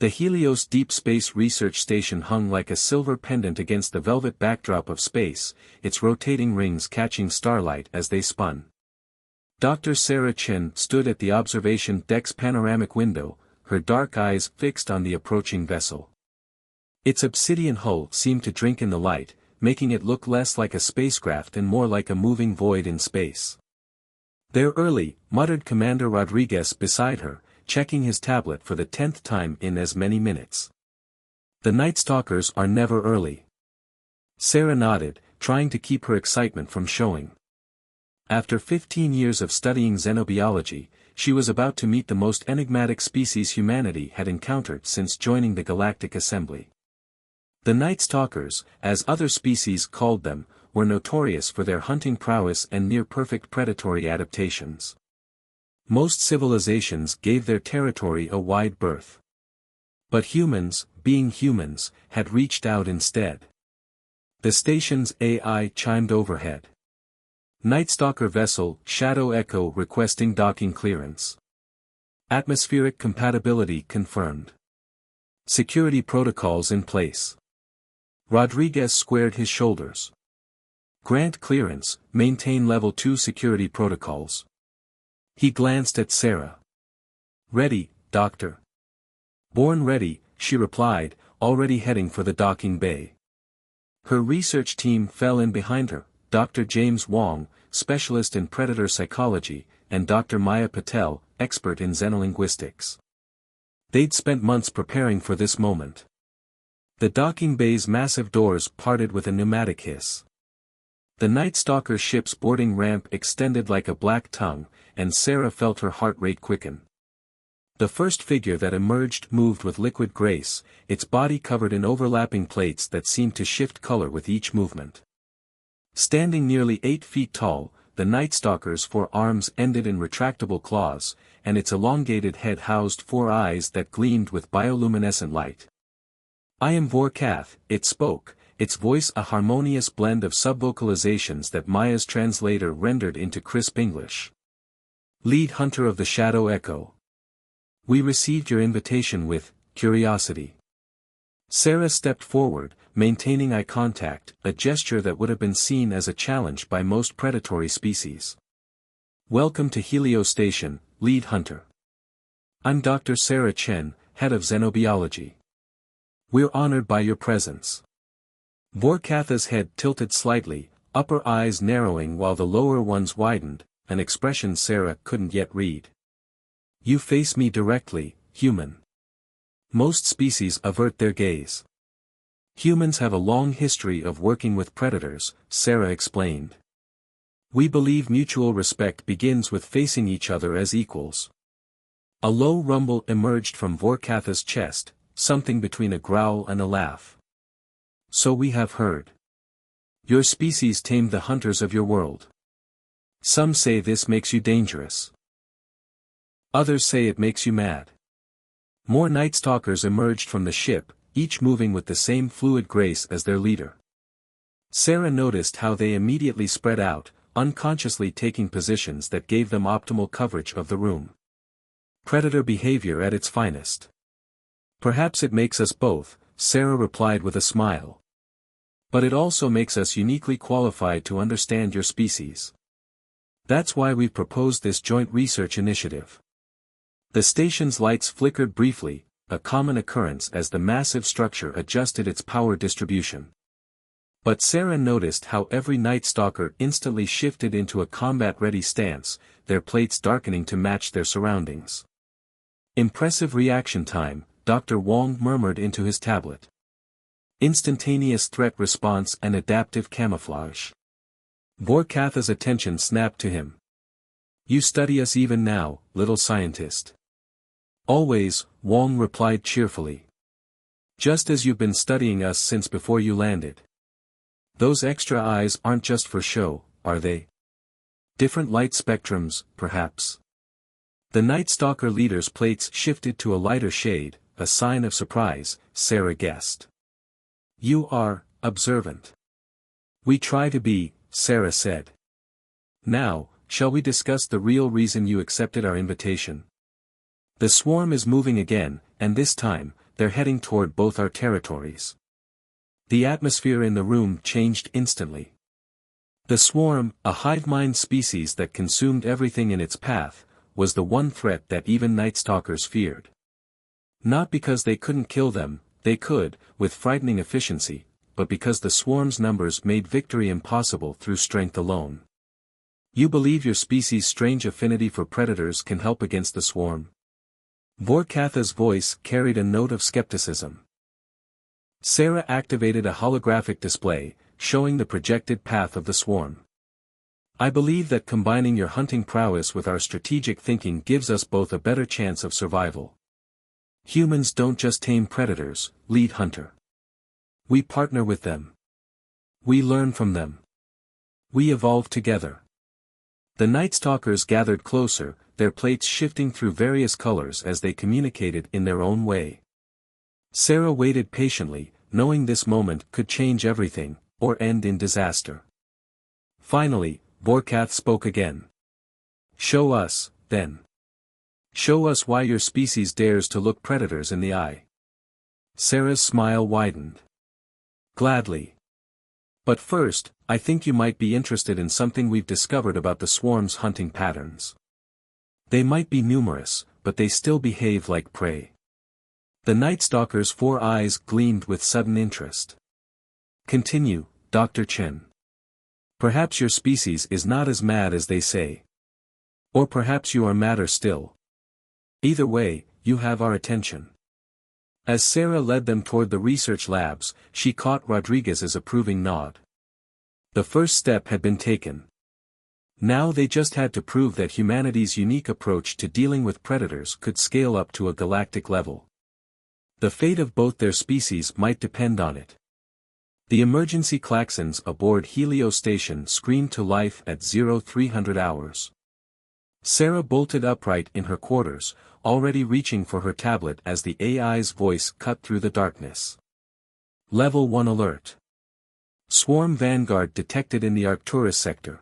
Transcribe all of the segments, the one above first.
The Helios Deep Space Research Station hung like a silver pendant against the velvet backdrop of space, its rotating rings catching starlight as they spun. Dr. Sarah Chen stood at the observation deck's panoramic window, her dark eyes fixed on the approaching vessel. Its obsidian hull seemed to drink in the light, making it look less like a spacecraft and more like a moving void in space. "They're early," muttered Commander Rodriguez beside her, checking his tablet for the 10th time in as many minutes. "The Night Stalkers are never early." Sarah nodded, trying to keep her excitement from showing. After 15 years of studying xenobiology, she was about to meet the most enigmatic species humanity had encountered since joining the Galactic Assembly. The Night Stalkers, as other species called them, were notorious for their hunting prowess and near-perfect predatory adaptations. Most civilizations gave their territory a wide berth. But humans, being humans, had reached out instead. The station's AI chimed overhead. "Night Stalker vessel, Shadow Echo requesting docking clearance. Atmospheric compatibility confirmed. Security protocols in place." Rodriguez squared his shoulders. "Grant clearance, maintain level 2 security protocols." He glanced at Sarah. "Ready, Doctor." "Born ready," she replied, already heading for the docking bay. Her research team fell in behind her, Dr. James Wong, specialist in predator psychology, and Dr. Maya Patel, expert in xenolinguistics. They'd spent months preparing for this moment. The docking bay's massive doors parted with a pneumatic hiss. The Night Stalker ship's boarding ramp extended like a black tongue, and Sarah felt her heart rate quicken. The first figure that emerged moved with liquid grace, its body covered in overlapping plates that seemed to shift color with each movement. Standing nearly 8 feet tall, the Night Stalker's 4 arms ended in retractable claws, and its elongated head housed 4 eyes that gleamed with bioluminescent light. "I am Vorkath," it spoke, its voice a harmonious blend of subvocalizations that Maya's translator rendered into crisp English. "Lead hunter of the Shadow Echo. We received your invitation with curiosity." Sarah stepped forward, maintaining eye contact, a gesture that would have been seen as a challenge by most predatory species. "Welcome to Helios Station, lead hunter. I'm Dr. Sarah Chen, head of xenobiology. We're honored by your presence." Vorkatha's head tilted slightly, upper eyes narrowing while the lower ones widened, an expression Sarah couldn't yet read. "You face me directly, human. Most species avert their gaze. Humans have a long history of working with predators," Sarah explained. "We believe mutual respect begins with facing each other as equals." A low rumble emerged from Vorkatha's chest, something between a growl and a laugh. "So we have heard. Your species tamed the hunters of your world. Some say this makes you dangerous. Others say it makes you mad." More Night Stalkers emerged from the ship, each moving with the same fluid grace as their leader. Sarah noticed how they immediately spread out, unconsciously taking positions that gave them optimal coverage of the room. Predator behavior at its finest. "Perhaps it makes us both," Sarah replied with a smile. "But it also makes us uniquely qualified to understand your species. That's why we've proposed this joint research initiative." The station's lights flickered briefly, a common occurrence as the massive structure adjusted its power distribution. But Sarah noticed how every Night Stalker instantly shifted into a combat-ready stance, their plates darkening to match their surroundings. "Impressive reaction time," Dr. Wong murmured into his tablet. "Instantaneous threat response and adaptive camouflage." Vorkatha's attention snapped to him. "You study us even now, little scientist." "Always," Wong replied cheerfully. "Just as you've been studying us since before you landed. Those extra eyes aren't just for show, are they? Different light spectrums, perhaps?" The Night Stalker leader's plates shifted to a lighter shade, a sign of surprise, Sarah guessed. "You are observant." "We try to be," Sarah said. "Now, shall we discuss the real reason you accepted our invitation?" The swarm is moving again, and this time, they're heading toward both our territories. The atmosphere in the room changed instantly. The swarm, a hive-mind species that consumed everything in its path, was the one threat that even Night Stalkers feared. Not because they couldn't kill them, they could, with frightening efficiency, but because the swarm's numbers made victory impossible through strength alone. You believe your species' strange affinity for predators can help against the swarm? Vorkatha's voice carried a note of skepticism. Sarah activated a holographic display, showing the projected path of the swarm. I believe that combining your hunting prowess with our strategic thinking gives us both a better chance of survival. Humans don't just tame predators, lead hunter. We partner with them. We learn from them. We evolve together. The Night Stalkers gathered closer, their plates shifting through various colors as they communicated in their own way. Sarah waited patiently, knowing this moment could change everything, or end in disaster. Finally, Vorkath spoke again. Show us, then. Show us why your species dares to look predators in the eye. Sarah's smile widened. Gladly. But first, I think you might be interested in something we've discovered about the swarm's hunting patterns. They might be numerous, but they still behave like prey. The Night Stalker's 4 eyes gleamed with sudden interest. Continue, Dr. Chen. Perhaps your species is not as mad as they say. Or perhaps you are madder still. Either way, you have our attention. As Sarah led them toward the research labs, she caught Rodriguez's approving nod. The first step had been taken. Now they just had to prove that humanity's unique approach to dealing with predators could scale up to a galactic level. The fate of both their species might depend on it. The emergency klaxons aboard Helio Station screamed to life at 0300 hours. Sarah bolted upright in her quarters, already reaching for her tablet as the AI's voice cut through the darkness. Level 1 alert. Swarm Vanguard detected in the Arcturus sector.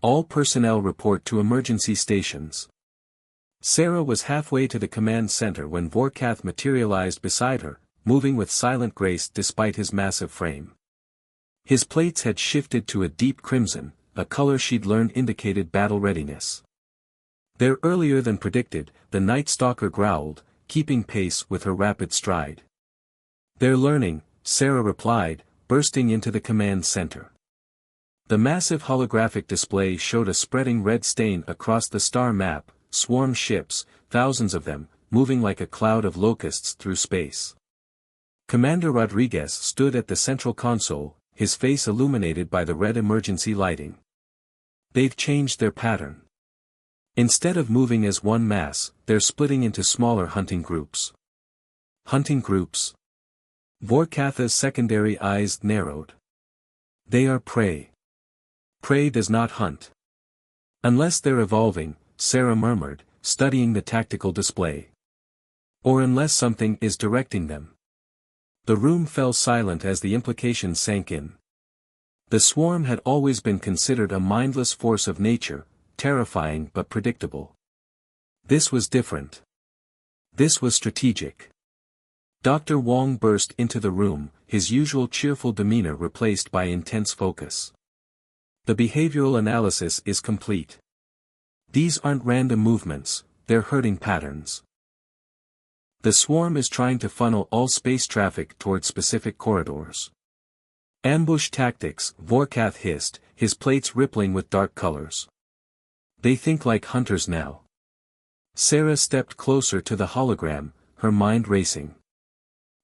All personnel report to emergency stations. Sarah was halfway to the command center when Vorkath materialized beside her, moving with silent grace despite his massive frame. His plates had shifted to a deep crimson, a color she'd learned indicated battle readiness. There earlier than predicted, the Night Stalker growled, keeping pace with her rapid stride. They're learning, Sarah replied, bursting into the command center. The massive holographic display showed a spreading red stain across the star map, swarm ships, thousands of them, moving like a cloud of locusts through space. Commander Rodriguez stood at the central console, his face illuminated by the red emergency lighting. They've changed their pattern. Instead of moving as one mass, they're splitting into smaller hunting groups. Hunting groups? Vorkatha's secondary eyes narrowed. They are prey. Prey does not hunt. Unless they're evolving, Sarah murmured, studying the tactical display. Or unless something is directing them. The room fell silent as the implication sank in. The swarm had always been considered a mindless force of nature, terrifying but predictable. This was different. This was strategic. Dr. Wong burst into the room, his usual cheerful demeanor replaced by intense focus. The behavioral analysis is complete. These aren't random movements, they're herding patterns. The swarm is trying to funnel all space traffic toward specific corridors. Ambush tactics, Vorkath hissed, his plates rippling with dark colors. They think like hunters now. Sarah stepped closer to the hologram, her mind racing.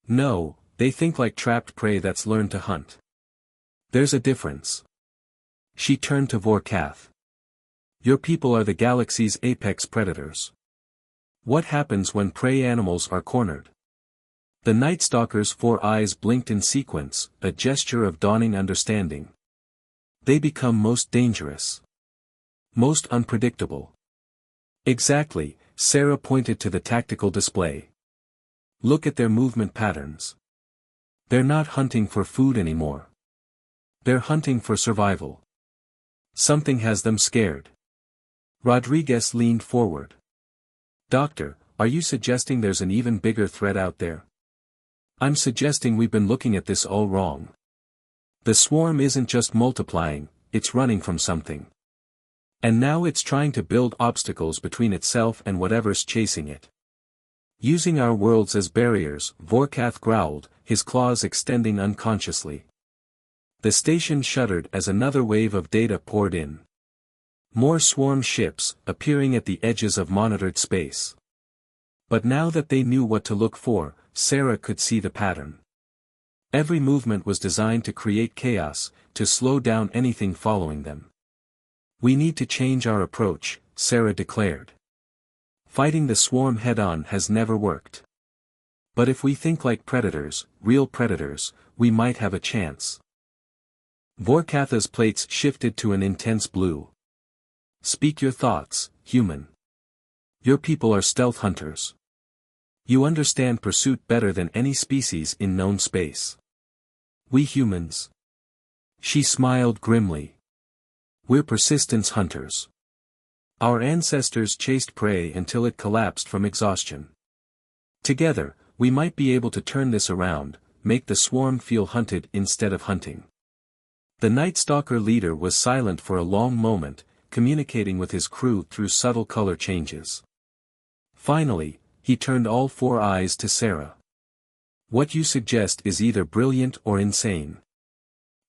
No, they think like trapped prey that's learned to hunt. There's a difference. She turned to Vorkath. Your people are the galaxy's apex predators. What happens when prey animals are cornered? The Night Stalker's 4 eyes blinked in sequence, a gesture of dawning understanding. They become most dangerous. Most unpredictable. Exactly, Sarah pointed to the tactical display. Look at their movement patterns. They're not hunting for food anymore. They're hunting for survival. Something has them scared. Rodriguez leaned forward. Doctor, Are you suggesting there's an even bigger threat out there? I'm suggesting we've been looking at this all wrong. The swarm isn't just multiplying, it's running from something. And now it's trying to build obstacles between itself and whatever's chasing it. Using our worlds as barriers, Vorkath growled, his claws extending unconsciously. The station shuddered as another wave of data poured in. More swarm ships, appearing at the edges of monitored space. But now that they knew what to look for, Sarah could see the pattern. Every movement was designed to create chaos, to slow down anything following them. We need to change our approach, Sarah declared. Fighting the swarm head-on has never worked. But if we think like predators, real predators, we might have a chance. Vorkatha's plates shifted to an intense blue. Speak your thoughts, human. Your people are stealth hunters. You understand pursuit better than any species in known space. We humans. She smiled grimly. We're persistence hunters. Our ancestors chased prey until it collapsed from exhaustion. Together, we might be able to turn this around, make the swarm feel hunted instead of hunting. The Night Stalker leader was silent for a long moment, communicating with his crew through subtle color changes. Finally, he turned all four eyes to Sarah. What you suggest is either brilliant or insane.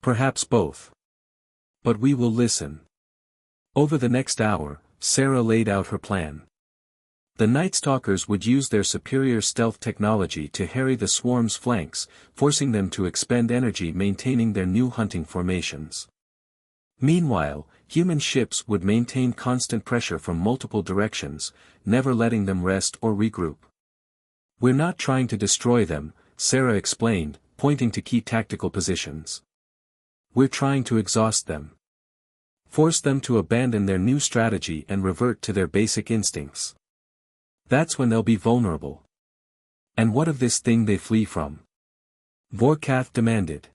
Perhaps both. But we will listen. Over the next hour, Sarah laid out her plan. The Night Stalkers would use their superior stealth technology to harry the swarm's flanks, forcing them to expend energy maintaining their new hunting formations. Meanwhile, human ships would maintain constant pressure from multiple directions, never letting them rest or regroup. We're not trying to destroy them, Sarah explained, pointing to key tactical positions. We're trying to exhaust them. Force them to abandon their new strategy and revert to their basic instincts. That's when they'll be vulnerable. And what of this thing they flee from? Vorkath demanded.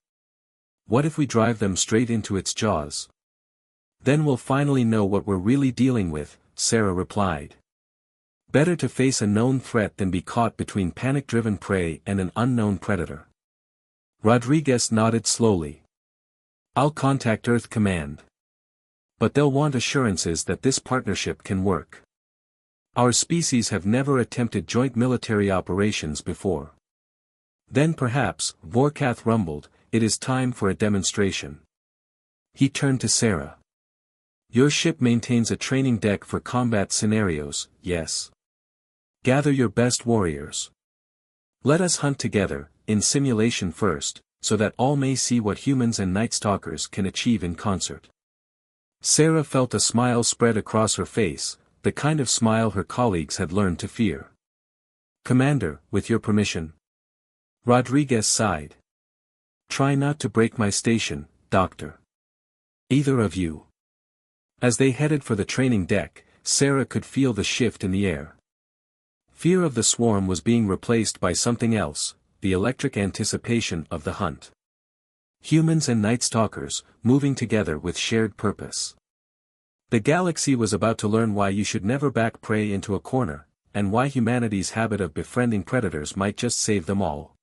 What if we drive them straight into its jaws? Then we'll finally know what we're really dealing with, Sarah replied. Better to face a known threat than be caught between panic-driven prey and an unknown predator. Rodriguez nodded slowly. I'll contact Earth Command. But they'll want assurances that this partnership can work. Our species have never attempted joint military operations before. Then perhaps, Vorkath rumbled, it is time for a demonstration. He turned to Sarah. Your ship maintains a training deck for combat scenarios, yes. Gather your best warriors. Let us hunt together, in simulation first, so that all may see what humans and Night Stalkers can achieve in concert. Sarah felt a smile spread across her face, the kind of smile her colleagues had learned to fear. Commander, with your permission. Rodriguez sighed. Try not to break my station, Doctor. Either of you. As they headed for the training deck, Sarah could feel the shift in the air. Fear of the swarm was being replaced by something else, the electric anticipation of the hunt. Humans and Night Stalkers, moving together with shared purpose. The galaxy was about to learn why you should never back prey into a corner, and why humanity's habit of befriending predators might just save them all.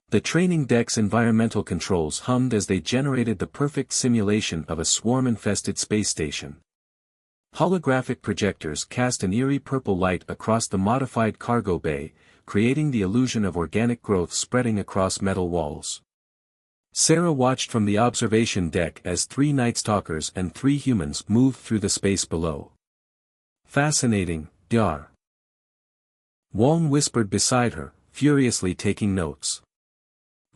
The training deck's environmental controls hummed as they generated the perfect simulation of a swarm-infested space station. Holographic projectors cast an eerie purple light across the modified cargo bay, creating the illusion of organic growth spreading across metal walls. Sarah watched from the observation deck as 3 Night Stalkers and 3 humans moved through the space below. Fascinating, Dar. Wong whispered beside her, furiously taking notes.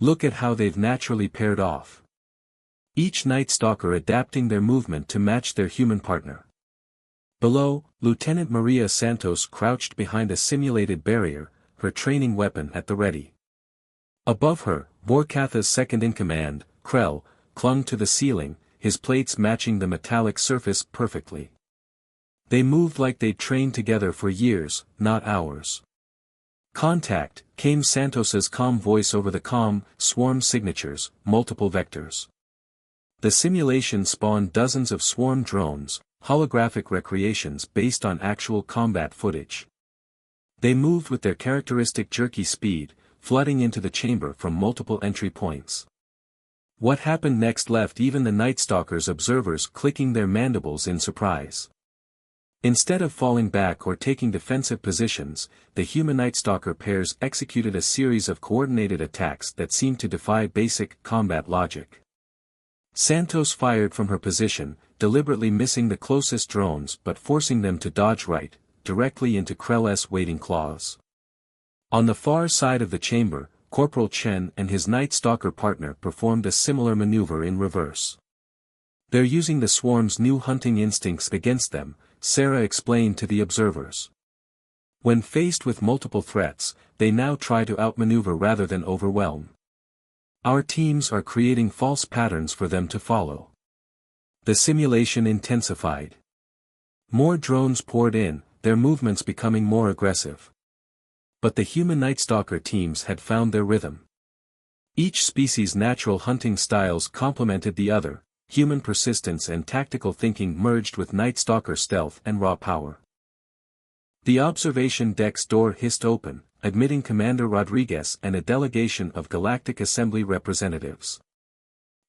Look at how they've naturally paired off. Each Night Stalker adapting their movement to match their human partner. Below, Lieutenant Maria Santos crouched behind a simulated barrier, her training weapon at the ready. Above her, Vorkatha's second-in-command, Krell, clung to the ceiling, his plates matching the metallic surface perfectly. They moved like they'd trained together for years, not hours. Contact, came Santos's calm voice over the comm, swarm signatures, multiple vectors. The simulation spawned dozens of swarm drones, holographic recreations based on actual combat footage. They moved with their characteristic jerky speed, flooding into the chamber from multiple entry points. What happened next left even the Night Stalker's observers clicking their mandibles in surprise. Instead of falling back or taking defensive positions, the human Night Stalker pairs executed a series of coordinated attacks that seemed to defy basic combat logic. Santos fired from her position, deliberately missing the closest drones but forcing them to dodge right, directly into Krell's waiting claws. On the far side of the chamber, Corporal Chen and his Night Stalker partner performed a similar maneuver in reverse. They're using the swarm's new hunting instincts against them, Sarah explained to the observers. When faced with multiple threats, they now try to outmaneuver rather than overwhelm. Our teams are creating false patterns for them to follow. The simulation intensified. More drones poured in, their movements becoming more aggressive. But the human Night Stalker teams had found their rhythm. Each species' natural hunting styles complemented the other, human persistence and tactical thinking merged with Night Stalker stealth and raw power. The observation deck's door hissed open, admitting Commander Rodriguez and a delegation of Galactic Assembly representatives.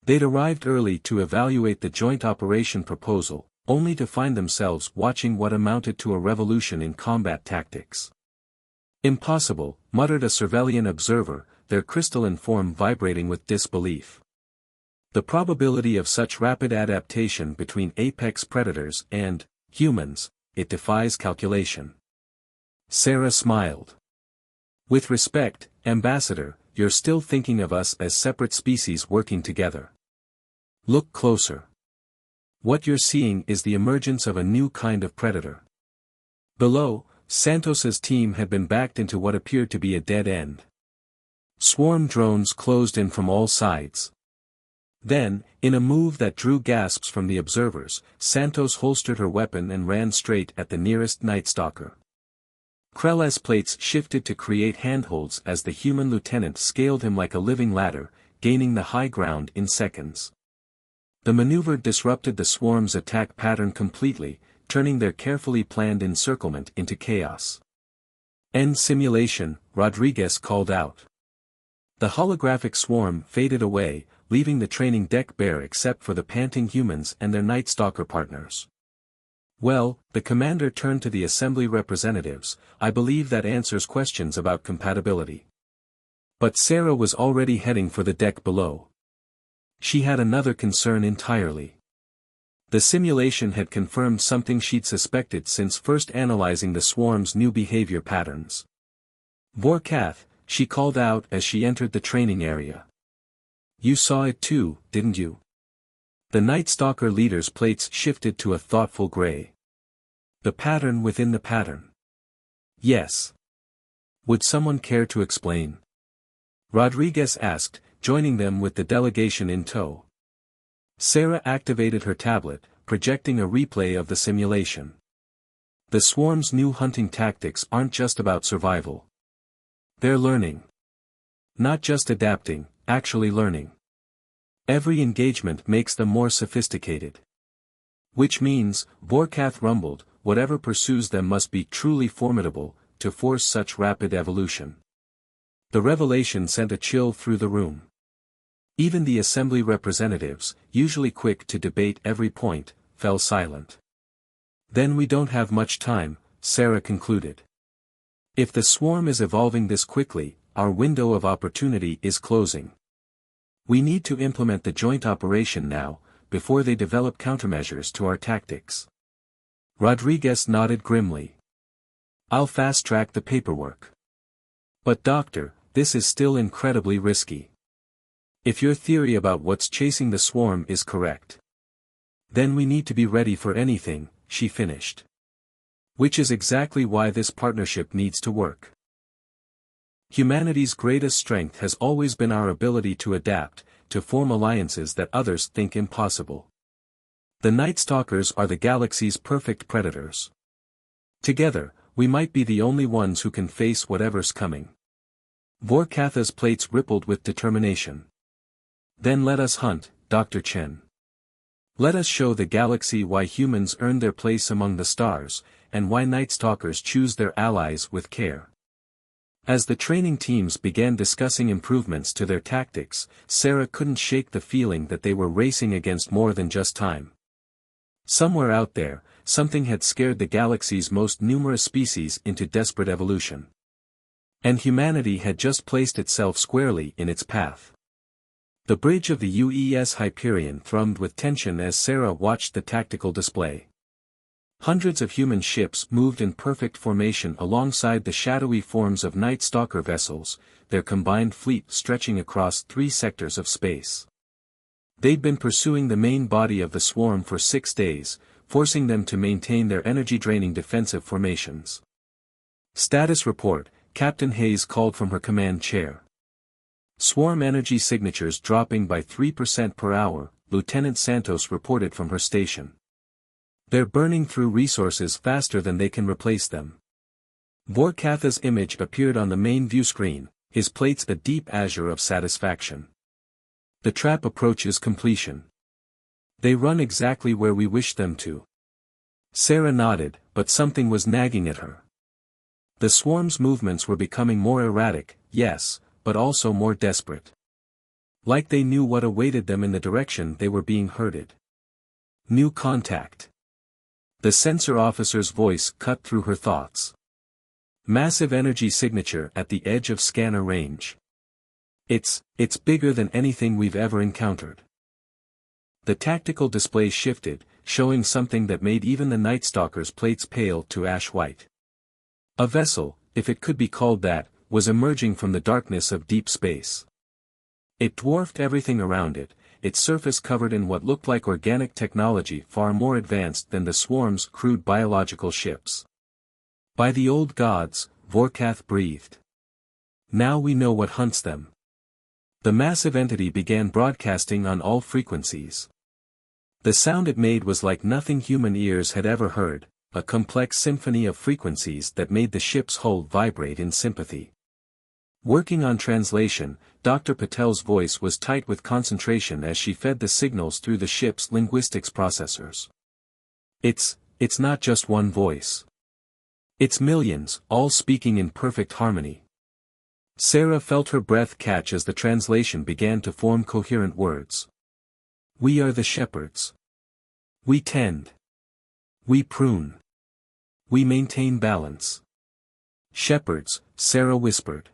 They'd arrived early to evaluate the joint operation proposal, only to find themselves watching what amounted to a revolution in combat tactics. "Impossible," muttered a Cervelian observer, their crystalline form vibrating with disbelief. The probability of such rapid adaptation between apex predators and humans, it defies calculation. Sarah smiled. "With respect, Ambassador, you're still thinking of us as separate species working together. Look closer. What you're seeing is the emergence of a new kind of predator." Below, Santos's team had been backed into what appeared to be a dead end. Swarm drones closed in from all sides. Then, in a move that drew gasps from the observers, Santos holstered her weapon and ran straight at the nearest Night Stalker. Krell's plates shifted to create handholds as the human lieutenant scaled him like a living ladder, gaining the high ground in seconds. The maneuver disrupted the swarm's attack pattern completely, turning their carefully planned encirclement into chaos. "End simulation," Rodriguez called out. The holographic swarm faded away, leaving the training deck bare except for the panting humans and their Night Stalker partners. "Well," the commander turned to the assembly representatives, "I believe that answers questions about compatibility." But Sarah was already heading for the deck below. She had another concern entirely. The simulation had confirmed something she'd suspected since first analyzing the swarm's new behavior patterns. "Vorkath," she called out as she entered the training area. "You saw it too, didn't you?" The Night Stalker leader's plates shifted to a thoughtful gray. "The pattern within the pattern." "Yes." "Would someone care to explain?" Rodriguez asked, joining them with the delegation in tow. Sarah activated her tablet, projecting a replay of the simulation. The swarm's new hunting tactics aren't just about survival. They're learning. Not just adapting, actually learning. Every engagement makes them more sophisticated. Which means, Vorkath rumbled, whatever pursues them must be truly formidable, to force such rapid evolution. The revelation sent a chill through the room. Even the assembly representatives, usually quick to debate every point, fell silent. "Then we don't have much time," Sarah concluded. "If the swarm is evolving this quickly, our window of opportunity is closing. We need to implement the joint operation now, before they develop countermeasures to our tactics." Rodriguez nodded grimly. "I'll fast-track the paperwork." "But Doctor, this is still incredibly risky. If your theory about what's chasing the swarm is correct, then we need to be ready for anything," she finished. "Which is exactly why this partnership needs to work. Humanity's greatest strength has always been our ability to adapt, to form alliances that others think impossible. The Night Stalkers are the galaxy's perfect predators. Together, we might be the only ones who can face whatever's coming." Vorkatha's plates rippled with determination. "Then let us hunt, Dr. Chen. Let us show the galaxy why humans earned their place among the stars, and why Night Stalkers choose their allies with care. As the training teams began discussing improvements to their tactics, Sarah couldn't shake the feeling that they were racing against more than just time. Somewhere out there, something had scared the galaxy's most numerous species into desperate evolution. And humanity had just placed itself squarely in its path. The bridge of the UES Hyperion thrummed with tension as Sarah watched the tactical display. Hundreds of human ships moved in perfect formation alongside the shadowy forms of Night Stalker vessels, their combined fleet stretching across 3 sectors of space. They'd been pursuing the main body of the swarm for 6 days, forcing them to maintain their energy-draining defensive formations. Status report, Captain Hayes called from her command chair. Swarm energy signatures dropping by 3% per hour, Lieutenant Santos reported from her station. They're burning through resources faster than they can replace them. Vorkatha's image appeared on the main view screen, his plates a deep azure of satisfaction. The trap approaches completion. They run exactly where we wish them to. Sarah nodded, but something was nagging at her. The swarm's movements were becoming more erratic, yes, but also more desperate. Like they knew what awaited them in the direction they were being herded. New contact. The sensor officer's voice cut through her thoughts. Massive energy signature at the edge of scanner range. It's bigger than anything we've ever encountered. The tactical display shifted, showing something that made even the Night Stalker's plates pale to ash white. A vessel, if it could be called that, was emerging from the darkness of deep space. It dwarfed everything around it, its surface covered in what looked like organic technology far more advanced than the swarm's crude biological ships. By the old gods, Vorkath breathed. Now we know what hunts them. The massive entity began broadcasting on all frequencies. The sound it made was like nothing human ears had ever heard, a complex symphony of frequencies that made the ship's hull vibrate in sympathy. Working on translation, Dr. Patel's voice was tight with concentration as she fed the signals through the ship's linguistics processors. It's not just one voice. It's millions, all speaking in perfect harmony. Sarah felt her breath catch as the translation began to form coherent words. We are the shepherds. We tend. We prune. We maintain balance. Shepherds, Sarah whispered.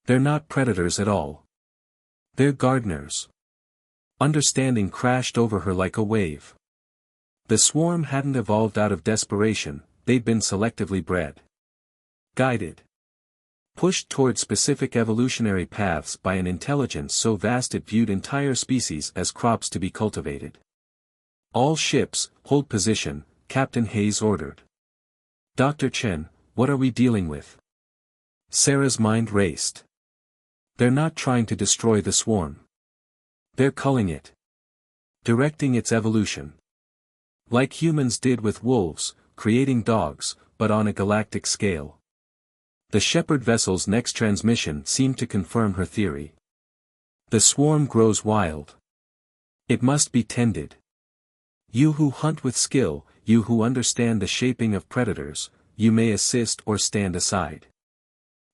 They're not predators at all. They're gardeners. Understanding crashed over her like a wave. The swarm hadn't evolved out of desperation, they'd been selectively bred. Guided. Pushed toward specific evolutionary paths by an intelligence so vast it viewed entire species as crops to be cultivated. All ships, hold position, Captain Hayes ordered. Dr. Chen, what are we dealing with? Sarah's mind raced. They're not trying to destroy the swarm. They're culling it. Directing its evolution. Like humans did with wolves, creating dogs, but on a galactic scale. The Shepherd vessel's next transmission seemed to confirm her theory. The swarm grows wild. It must be tended. You who hunt with skill, you who understand the shaping of predators, you may assist or stand aside.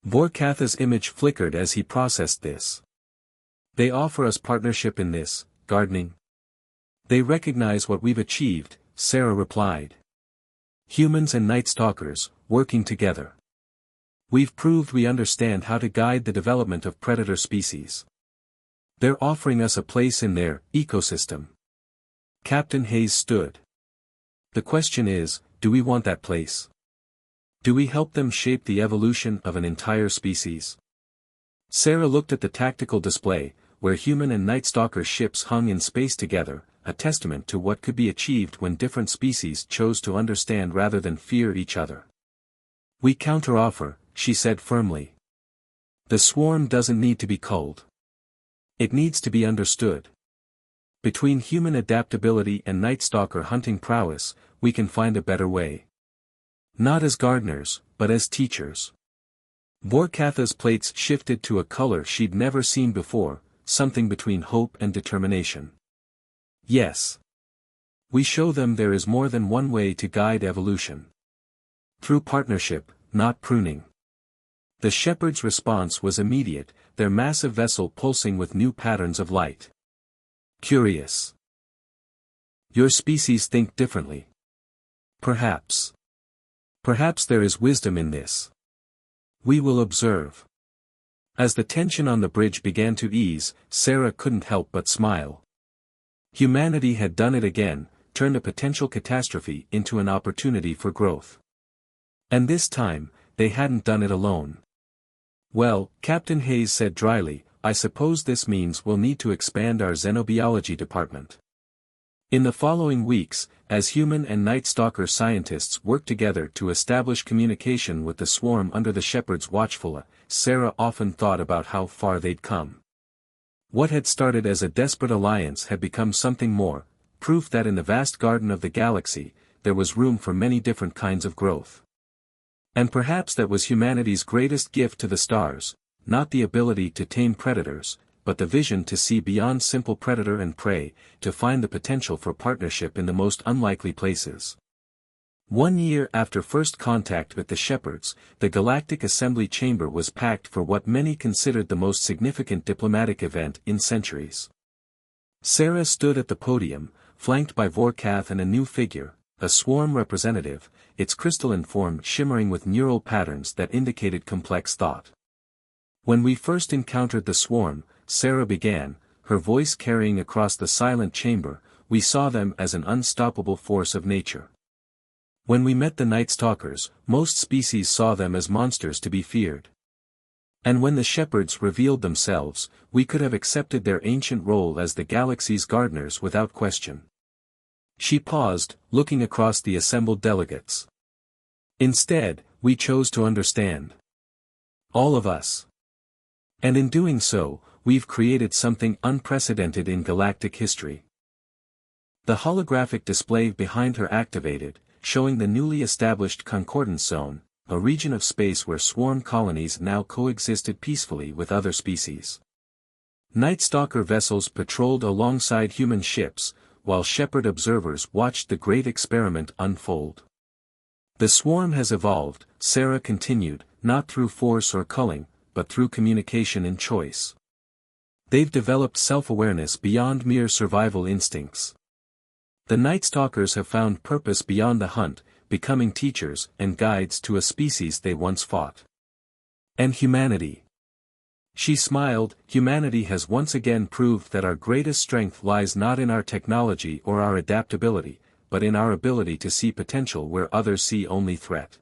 Vorkatha's image flickered as he processed this. They offer us partnership in this, gardening. They recognize what we've achieved, Sarah replied. Humans and Night Stalkers, working together. We've proved we understand how to guide the development of predator species. They're offering us a place in their ecosystem. Captain Hayes stood. The question is, do we want that place? Do we help them shape the evolution of an entire species? Sarah looked at the tactical display, where human and Night Stalker ships hung in space together, a testament to what could be achieved when different species chose to understand rather than fear each other. We counteroffer, she said firmly. The swarm doesn't need to be culled. It needs to be understood. Between human adaptability and Night Stalker hunting prowess, we can find a better way. Not as gardeners, but as teachers. Vorkatha's plates shifted to a color she'd never seen before, something between hope and determination. Yes. We show them there is more than one way to guide evolution. Through partnership, not pruning. The shepherds' response was immediate, their massive vessel pulsing with new patterns of light. Curious. Your species think differently. Perhaps. Perhaps there is wisdom in this. We will observe. As the tension on the bridge began to ease, Sarah couldn't help but smile. Humanity had done it again, turned a potential catastrophe into an opportunity for growth. And this time, they hadn't done it alone. Well, Captain Hayes said dryly, I suppose this means we'll need to expand our xenobiology department. In the following weeks, as human and Night Stalker scientists worked together to establish communication with the swarm under the Shepherd's watchful eye, Sarah often thought about how far they'd come. What had started as a desperate alliance had become something more, proof that in the vast garden of the galaxy, there was room for many different kinds of growth. And perhaps that was humanity's greatest gift to the stars, not the ability to tame predators, but the vision to see beyond simple predator and prey, to find the potential for partnership in the most unlikely places. 1 year after first contact with the Shepherds, the Galactic Assembly Chamber was packed for what many considered the most significant diplomatic event in centuries. Sarah stood at the podium, flanked by Vorkath and a new figure, a swarm representative, its crystalline form shimmering with neural patterns that indicated complex thought. When we first encountered the swarm, Sarah began, her voice carrying across the silent chamber, we saw them as an unstoppable force of nature. When we met the Night Stalkers, most species saw them as monsters to be feared. And when the Shepherds revealed themselves, we could have accepted their ancient role as the galaxy's gardeners without question. She paused, looking across the assembled delegates. Instead, we chose to understand. All of us. And in doing so, we've created something unprecedented in galactic history. The holographic display behind her activated, showing the newly established Concordance Zone, a region of space where swarm colonies now coexisted peacefully with other species. Night Stalker vessels patrolled alongside human ships, while Shepherd observers watched the great experiment unfold. The swarm has evolved, Sarah continued, not through force or culling, but through communication and choice. They've developed self-awareness beyond mere survival instincts. The Night Stalkers have found purpose beyond the hunt, becoming teachers and guides to a species they once fought. And humanity. She smiled, humanity has once again proved that our greatest strength lies not in our technology or our adaptability, but in our ability to see potential where others see only threat.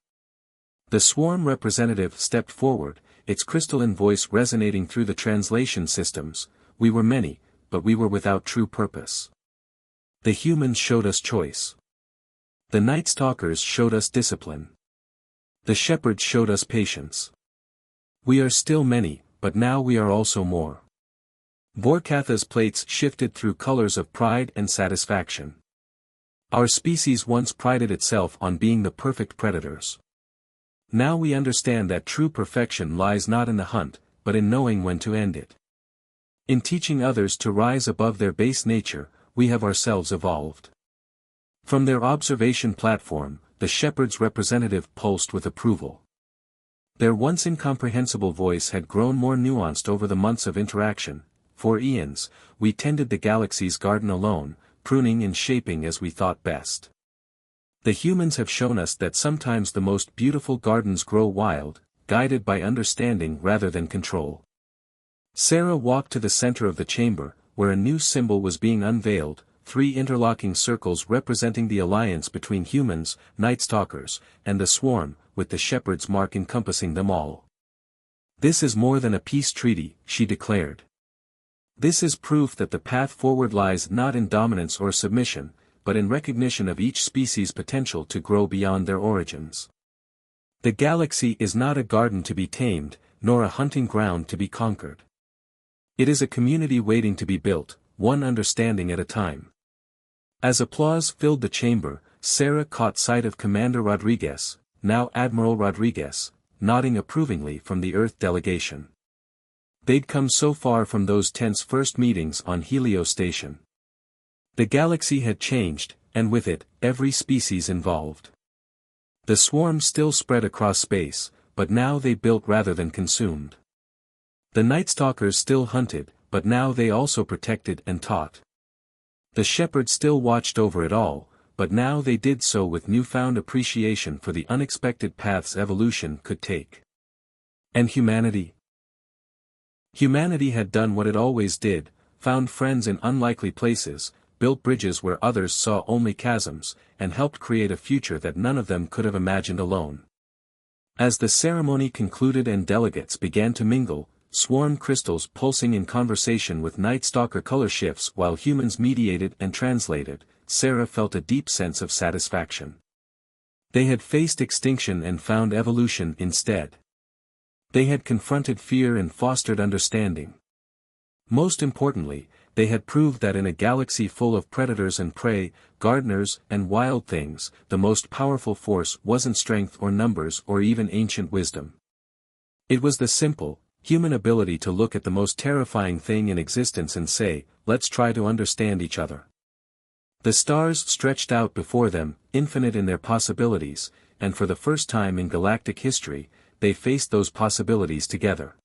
The swarm representative stepped forward, its crystalline voice resonating through the translation systems. We were many, but we were without true purpose. The humans showed us choice. The Night Stalkers showed us discipline. The Shepherds showed us patience. We are still many, but now we are also more. Vorkatha's plates shifted through colors of pride and satisfaction. Our species once prided itself on being the perfect predators. Now we understand that true perfection lies not in the hunt, but in knowing when to end it. In teaching others to rise above their base nature, we have ourselves evolved. From their observation platform, the Shepherd's representative pulsed with approval. Their once incomprehensible voice had grown more nuanced over the months of interaction. For eons, we tended the galaxy's garden alone, pruning and shaping as we thought best. The humans have shown us that sometimes the most beautiful gardens grow wild, guided by understanding rather than control. Sarah walked to the center of the chamber, where a new symbol was being unveiled, 3 interlocking circles representing the alliance between humans, Night Stalkers, and the swarm, with the Shepherd's mark encompassing them all. This is more than a peace treaty, she declared. This is proof that the path forward lies not in dominance or submission, but in recognition of each species' potential to grow beyond their origins. The galaxy is not a garden to be tamed, nor a hunting ground to be conquered. It is a community waiting to be built, one understanding at a time. As applause filled the chamber, Sarah caught sight of Commander Rodriguez, now Admiral Rodriguez, nodding approvingly from the Earth delegation. They'd come so far from those tense first meetings on Helio Station. The galaxy had changed, and with it, every species involved. The swarm still spread across space, but now they built rather than consumed. The Night Stalkers still hunted, but now they also protected and taught. The shepherds still watched over it all, but now they did so with newfound appreciation for the unexpected paths evolution could take. And humanity? Humanity had done what it always did, found friends in unlikely places, built bridges where others saw only chasms, and helped create a future that none of them could have imagined alone. As the ceremony concluded and delegates began to mingle, swarm crystals pulsing in conversation with Night Stalker color shifts while humans mediated and translated, Sarah felt a deep sense of satisfaction. They had faced extinction and found evolution instead. They had confronted fear and fostered understanding. Most importantly, they had proved that in a galaxy full of predators and prey, gardeners and wild things, the most powerful force wasn't strength or numbers or even ancient wisdom. It was the simple, human ability to look at the most terrifying thing in existence and say, let's try to understand each other. The stars stretched out before them, infinite in their possibilities, and for the first time in galactic history, they faced those possibilities together.